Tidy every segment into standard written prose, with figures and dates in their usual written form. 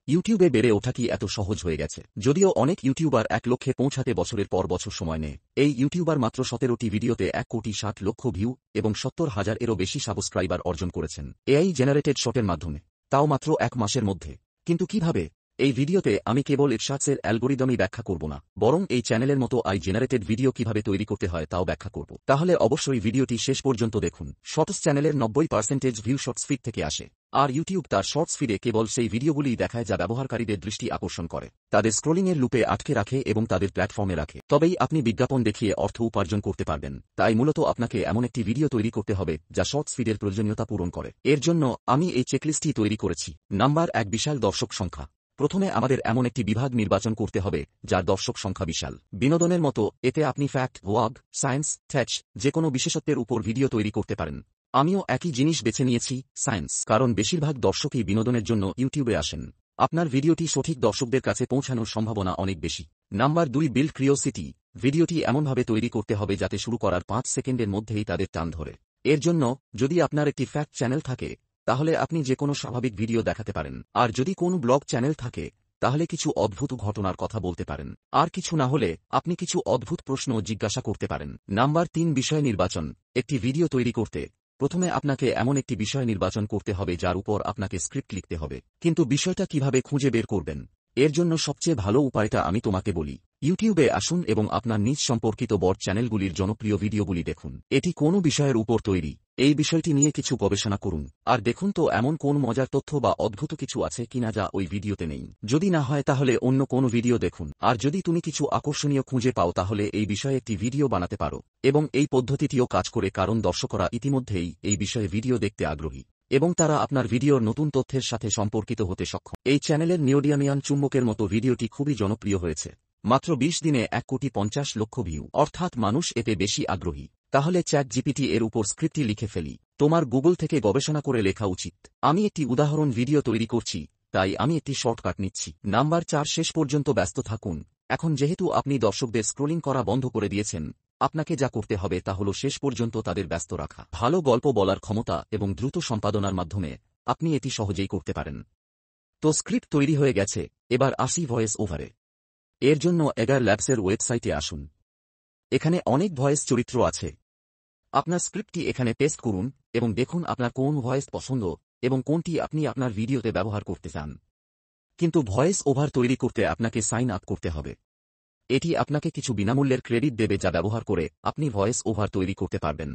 ইউটিউবে বেড়ে ওঠা কি এত সহজ হয়ে গেছে? যদিও অনেক ইউটিউবার 1 লক্ষে পৌঁছাতে বছরের পর বছর সময় নেয়, এই ইউটিউবার মাত্র 17টি ভিডিওতে 1,60,00,000 ভিউ এবং 70,000-এরও বেশি সাবস্ক্রাইবার অর্জন করেছেন এআই জেনারেটেড শটের মাধ্যমে, তাও মাত্র 1 মাসের মধ্যে। কিন্তু কিভাবে? এই ভিডিওতে আমি কেবল এডশার্টসের অ্যালগরিদমই ব্যাখ্যা করব না, বরং এই চ্যানেলের মতো আই জেনারেটেড ভিডিও কিভাবে তৈরি করতে হয় তাও ব্যাখ্যা করব। তাহলে অবশ্যই ভিডিওটি শেষ পর্যন্ত দেখুন। শর্টস চ্যানেলের 90% ভিউ শর্টস ফিড থেকে আসে, আর ইউটিউব তার শর্টস ফিডে কেবল সেই ভিডিওগুলিই দেখায় যা ব্যবহারকারীদের দৃষ্টি আকর্ষণ করে, তাদের স্ক্রোলিংয়ের লুপে আটকে রাখে এবং তাদের প্ল্যাটফর্মে রাখে। তবেই আপনি বিজ্ঞাপন দেখিয়ে অর্থ উপার্জন করতে পারবেন। তাই মূলত আপনাকে এমন একটি ভিডিও তৈরি করতে হবে যা শর্টস ফিডের প্রয়োজনীয়তা পূরণ করে। এর জন্য আমি এই চেকলিস্টটি তৈরি করেছি। নাম্বার 1, বিশাল দর্শক সংখ্যা। প্রথমে আমাদের এমন একটি বিভাগ নির্বাচন করতে হবে যার দর্শক সংখ্যা বিশাল। বিনোদনের মতো এতে আপনি ফ্যাক্ট, ওয়াগ, সায়েন্স, টেচ যে কোনো বিশেষত্বের উপর ভিডিও তৈরি করতে পারেন। আমিও একই জিনিস বেছে নিয়েছি, সায়েন্স, কারণ বেশিরভাগ দর্শকই বিনোদনের জন্য ইউটিউবে আসেন। আপনার ভিডিওটি সঠিক দর্শকদের কাছে পৌঁছানোর সম্ভাবনা অনেক বেশি। Number 2, build curiosity. ভিডিওটি এমনভাবে তৈরি করতে হবে যাতে শুরু করার 5 সেকেন্ডের মধ্যেই তাদের টান ধরে। এর জন্য যদি আপনার একটি ফ্যাক্ট চ্যানেল থাকে তাহলে আপনি যে কোনো স্বাভাবিক ভিডিও দেখাতে পারেন, আর যদি কোনো ব্লগ চ্যানেল থাকে তাহলে কিছু অদ্ভুত ঘটনার কথা বলতে পারেন, আর কিছু না হলে আপনি কিছু অদ্ভুত প্রশ্ন জিজ্ঞাসা করতে পারেন। নাম্বার 3, বিষয় নির্বাচন। একটি ভিডিও তৈরি করতে প্রথমে আপনাকে এমন একটি বিষয় নির্বাচন করতে হবে যার উপর আপনাকে স্ক্রিপ্ট লিখতে হবে। কিন্তু বিষয়টা কিভাবে খুঁজে বের করবেন? এর জন্য সবচেয়ে ভালো উপায়টা আমি তোমাকে বলি। ইউটিউবে আসুন এবং আপনার নিজ সম্পর্কিত বড় চ্যানেলগুলির জনপ্রিয় ভিডিওগুলি দেখুন। এটি কোন বিষয়ের উপর তৈরি, এই বিষয়টি নিয়ে কিছু গবেষণা করুন, আর দেখুন তো এমন কোন মজার তথ্য বা অদ্ভুত কিছু আছে কিনা যা ওই ভিডিওতে নেই। যদি না হয় তাহলে অন্য কোনো ভিডিও দেখুন, আর যদি তুমি কিছু আকর্ষণীয় খুঁজে পাও তাহলে এই বিষয়ে একটি ভিডিও বানাতে পারো। এবং এই পদ্ধতিটিও কাজ করে কারণ দর্শকরা ইতিমধ্যেই এই বিষয়ে ভিডিও দেখতে আগ্রহী এবং তারা আপনার ভিডিওর নতুন তথ্যের সাথে সম্পর্কিত হতে সক্ষম। এই চ্যানেলের নিওডিয়ামিয়ান চুম্বকের মতো ভিডিওটি খুবই জনপ্রিয় হয়েছে। মাত্র 20 দিনে 1,50,00,000 ভিউ, অর্থাৎ মানুষ এতে বেশি আগ্রহী। তাহলে চ্যাট জিপিটি এর উপর স্ক্রিপ্টটি লিখে ফেলি। তোমার গুগল থেকে গবেষণা করে লেখা উচিত। আমি একটি উদাহরণ ভিডিও তৈরি করছি, তাই আমি একটি শর্টকাট নিচ্ছি। নাম্বার 4, শেষ পর্যন্ত ব্যস্ত থাকুন। এখন যেহেতু আপনি দর্শকদের স্ক্রোলিং করা বন্ধ করে দিয়েছেন, আপনাকে যা করতে হবে তা হল শেষ পর্যন্ত তাদের ব্যস্ত রাখা। ভালো গল্প বলার ক্ষমতা এবং দ্রুত সম্পাদনার মাধ্যমে আপনি এটি সহজেই করতে পারেন। তো স্ক্রিপ্ট তৈরি হয়ে গেছে, এবার আসি ভয়েস ওভারে। এর জন্য এগার ল্যাবসের ওয়েবসাইটে আসুন। এখানে অনেক ভয়েস চরিত্র আছে। আপনার স্ক্রিপ্টটি এখানে পেস্ট করুন এবং দেখুন আপনার কোন ভয়েস পছন্দ এবং কোনটি আপনি আপনার ভিডিওতে ব্যবহার করতে চান। কিন্তু ভয়েস ওভার তৈরি করতে আপনাকে সাইন আপ করতে হবে। এটি আপনাকে কিছু বিনামূল্যের ক্রেডিট দেবে যা ব্যবহার করে আপনি ভয়েস ওভার তৈরি করতে পারবেন।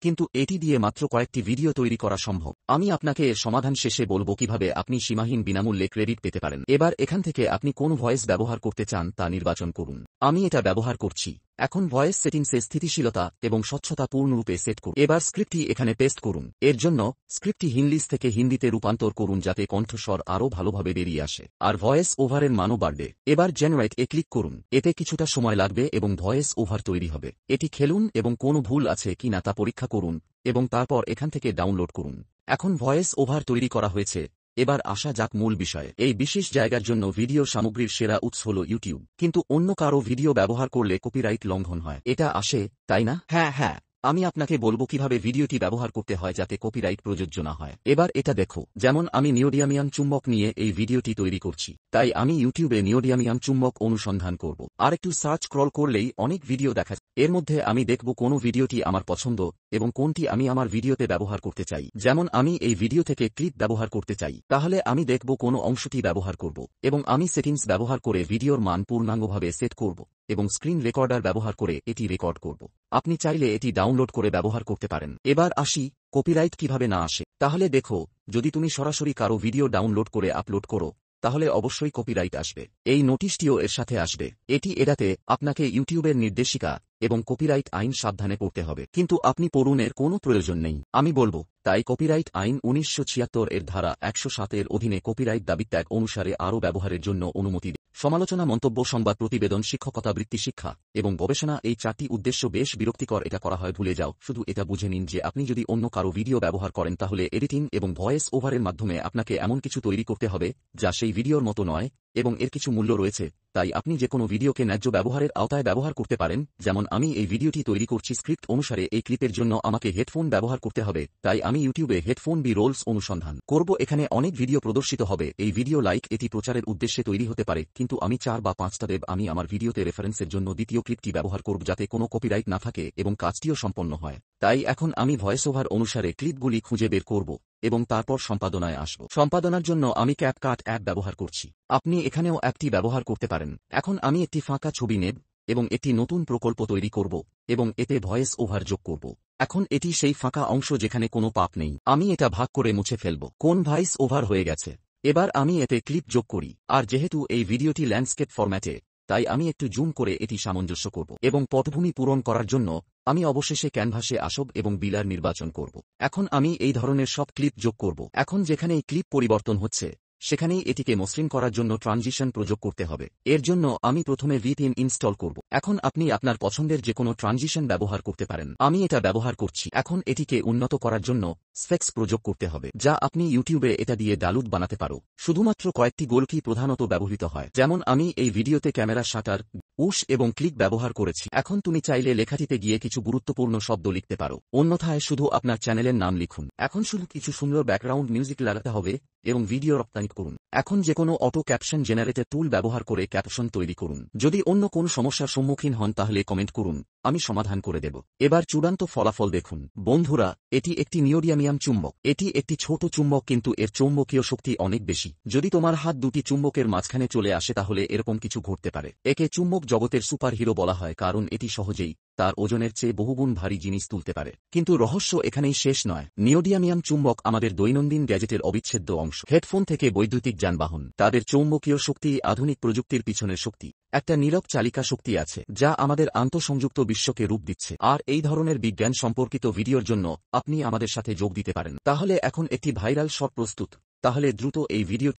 কিন্তু এটি দিয়ে মাত্র কয়েকটি ভিডিও তৈরি করা সম্ভব। আমি আপনাকে এর সমাধান শেষে বলব কিভাবে আপনি সীমাহীন বিনামূল্যে ক্রেডিট পেতে পারেন। এবার এখান থেকে আপনি কোন ভয়েস ব্যবহার করতে চান তা নির্বাচন করুন। আমি এটা ব্যবহার করছি। এখন ভয়েস সেটিংসে স্থিতিশীলতা এবং স্বচ্ছতা পূর্ণরূপে সেট করুন। এবার স্ক্রিপ্টটি এখানে পেস্ট করুন। এর জন্য স্ক্রিপ্টটি ইংলিশ থেকে হিন্দিতে রূপান্তর করুন যাতে কণ্ঠস্বর আরও ভালোভাবে বেরিয়ে আসে আর ভয়েস ওভারের মানও বাড়বে। এবার জেনারেট এ ক্লিক করুন। এতে কিছুটা সময় লাগবে এবং ভয়েস ওভার তৈরি হবে। এটি খেলুন এবং কোনো ভুল আছে কিনা তা পরীক্ষা করুন এবং তারপর এখান থেকে ডাউনলোড করুন। এখন ভয়েস ওভার তৈরি করা হয়েছে। এবার আসা যাক মূল বিষয়ে। এই বিশেষ জায়গার জন্য ভিডিও সামগ্রীর সেরা উৎস হল ইউটিউব। কিন্তু অন্য কারো ভিডিও ব্যবহার করলে কপিরাইট লঙ্ঘন হয়। এটা আসে, তাই না? হ্যাঁ, আমি আপনাকে বলবো কিভাবে ভিডিওটি ব্যবহার করতে হয় যাতে কপিরাইট প্রযোজ্য না হয়। এবার এটা দেখো। যেমন আমি নিওডিয়ামিয়াম চুম্বক নিয়ে এই ভিডিওটি তৈরি করছি, তাই আমি ইউটিউবে নিওডিয়ামিয়াম চুম্বক অনুসন্ধান করব। আর একটু সার্চ স্ক্রল করলেই অনেক ভিডিও দেখা যায়। এর মধ্যে আমি দেখব কোন ভিডিওটি আমার পছন্দ এবং কোনটি আমি আমার ভিডিওতে ব্যবহার করতে চাই। যেমন আমি এই ভিডিও থেকে ক্লিপ ব্যবহার করতে চাই, তাহলে আমি দেখব কোন অংশটি ব্যবহার করব এবং আমি সেটিংস ব্যবহার করে ভিডিওর মান পূর্ণাঙ্গভাবে সেট করব এবং স্ক্রিন রেকর্ডার ব্যবহার করে এটি রেকর্ড করব। আপনি চাইলে এটি ডাউনলোড করে ব্যবহার করতে পারেন। এবার আসি কপিরাইট কিভাবে না আসে। তাহলে দেখো, যদি তুমি সরাসরি কারো ভিডিও ডাউনলোড করে আপলোড করো তাহলে অবশ্যই কপিরাইট আসবে। এই নোটিশটিও এর সাথে আসবে। এটি এড়াতে আপনাকে ইউটিউবের নির্দেশিকা এবং কপিরাইট আইন সাবধানে পড়তে হবে। কিন্তু আপনি পড়ুন, এর কোনো প্রয়োজন নেই, আমি বলবো। তাই কপিরাইট আইন 1976 এর ধারা 107 এর অধীনে কপিরাইট দাবি ত্যাগ অনুসারে আরও ব্যবহারের জন্য অনুমতি দেয়। সমালোচনা, মন্তব্য, সংবাদ প্রতিবেদন, শিক্ষকতা, বৃত্তি শিক্ষা এবং গবেষণা, এই 4টি উদ্দেশ্য বেশ বিরক্তিকর। এটা করা হয় ভুলে যাও। শুধু এটা বুঝে নিন যে আপনি যদি অন্য কারো ভিডিও ব্যবহার করেন তাহলে এডিটিং এবং ভয়েস ওভারের মাধ্যমে আপনাকে এমন কিছু তৈরি করতে হবে যা সেই ভিডিওর মতো নয় এবং এর কিছু মূল্য রয়েছে, তাই আপনি যে কোনো ভিডিওকে ন্যায্য ব্যবহারের আওতায় ব্যবহার করতে পারেন। যেমন আমি এই ভিডিওটি তৈরি করছি স্ক্রিপ্ট অনুসারে, এই ক্লিপের জন্য আমাকে হেডফোন ব্যবহার করতে হবে, তাই আমি ইউটিউবে হেডফোন বি রোলস অনুসন্ধান করব। এখানে অনেক ভিডিও প্রদর্শিত হবে। এই ভিডিও এটি প্রচারের উদ্দেশ্যে তৈরি হতে পারে, কিন্তু আমি 4 বা 5টা দেব। আমি আমার ভিডিওতে রেফারেন্সের জন্য দ্বিতীয় ক্লিপটি ব্যবহার করব, যাতে কোনো কপিরাইট না থাকে এবং কাজটিও সম্পন্ন হয়। তাই এখন আমি ভয়েস ওভার অনুসারে ক্লিপগুলি খুঁজে বের করব এবং তারপর সম্পাদনায় আসব। সম্পাদনার জন্য আমি ক্যাপকাট অ্যাপ ব্যবহার করছি। আপনি এখানেও অ্যাপটি ব্যবহার করতে পারেন। এখন আমি একটি ফাঁকা ছবি নেব এবং একটি নতুন প্রকল্প তৈরি করব এবং এতে ভয়েস ওভার যোগ করব। এখন এটি সেই ফাঁকা অংশ যেখানে কোনো পাপ নেই। আমি এটা ভাগ করে মুছে ফেলব। কোন ভয়েস ওভার হয়ে গেছে। এবার আমি এতে ক্লিপ যোগ করি। আর যেহেতু এই ভিডিওটি ল্যান্ডস্কেপ ফরম্যাটে, তাই আমি একটু জুম করে এটি সামঞ্জস্য করব এবং পটভূমি পূরণ করার জন্য আমি অবশেষে ক্যানভাসে আসব এবং বিলার নির্বাচন করব। এখন আমি এই ধরনের সব ক্লিপ যোগ করব। এখন যেখানে এই ক্লিপ পরিবর্তন হচ্ছে সেখানেই এটিকে মসৃণ করার জন্য ট্রানজিশন প্রয়োগ করতে হবে। এর জন্য আমি প্রথমে ভিপিন ইনস্টল করব। এখন আপনি আপনার পছন্দের যে কোনো ট্রানজিশন ব্যবহার করতে পারেন। আমি এটা ব্যবহার করছি। এখন এটিকে উন্নত করার জন্য স্পেক্স প্রয়োগ করতে হবে, যা আপনি ইউটিউবে এটা দিয়ে ডালুদ বানাতে পারো। শুধুমাত্র কয়েকটি গোল কি প্রধানত ব্যবহৃত হয়, যেমন আমি এই ভিডিওতে ক্যামেরা শাটার, উশ এবং ক্লিক ব্যবহার করেছি। এখন তুমি চাইলে লেখাটিতে গিয়ে কিছু গুরুত্বপূর্ণ শব্দ লিখতে পারো, অন্যথায় শুধু আপনার চ্যানেলের নাম লিখুন। এখন শুধু কিছু সুন্দর ব্যাকগ্রাউন্ড মিউজিক লাগাতে হবে এবং ভিডিও রপ্তানি করুন। এখন যে কোনো অটো ক্যাপশন জেনারেটর টুল ব্যবহার করে ক্যাপশন তৈরি করুন। যদি অন্য কোনো সমস্যার সম্মুখীন হন তাহলে কমেন্ট করুন, আমি সমাধান করে দেব। এবার চূড়ান্ত ফলাফল দেখুন। বন্ধুরা, এটি একটি নিওডিয়ামিয়াম চুম্বক। এটি একটি ছোট চুম্বক, কিন্তু এর চৌম্বকীয় শক্তি অনেক বেশি। যদি তোমার হাত দুটি চুম্বকের মাঝখানে চলে আসে তাহলে এরকম কিছু ঘটতে পারে। একে চুম্বক জগতের সুপার হিরো বলা হয়, কারণ এটি সহজেই তার ওজনের চেয়ে বহুগুণ ভারী জিনিস তুলতে পারে। কিন্তু রহস্য এখানেই শেষ নয়। নিওডিয়ামিয়াম চুম্বক আমাদের দৈনন্দিন গ্যাজেটের অবিচ্ছেদ্য অংশ। হেডফোন থেকে বৈদ্যুতিক যানবাহন, তাদের চৌম্বকীয় শক্তি আধুনিক প্রযুক্তির পিছনের শক্তি। একটা নীরব চালিকা শক্তি আছে যা আমাদের আন্তঃসংযুক্ত বিশ্বকে রূপ দিচ্ছে। আর এই ধরনের বিজ্ঞান সম্পর্কিত ভিডিওর জন্য আপনি আমাদের সাথে যোগ দিতে পারেন। তাহলে এখন একটি ভাইরাল শট প্রস্তুত। তাহলে দ্রুত এই ভিডিও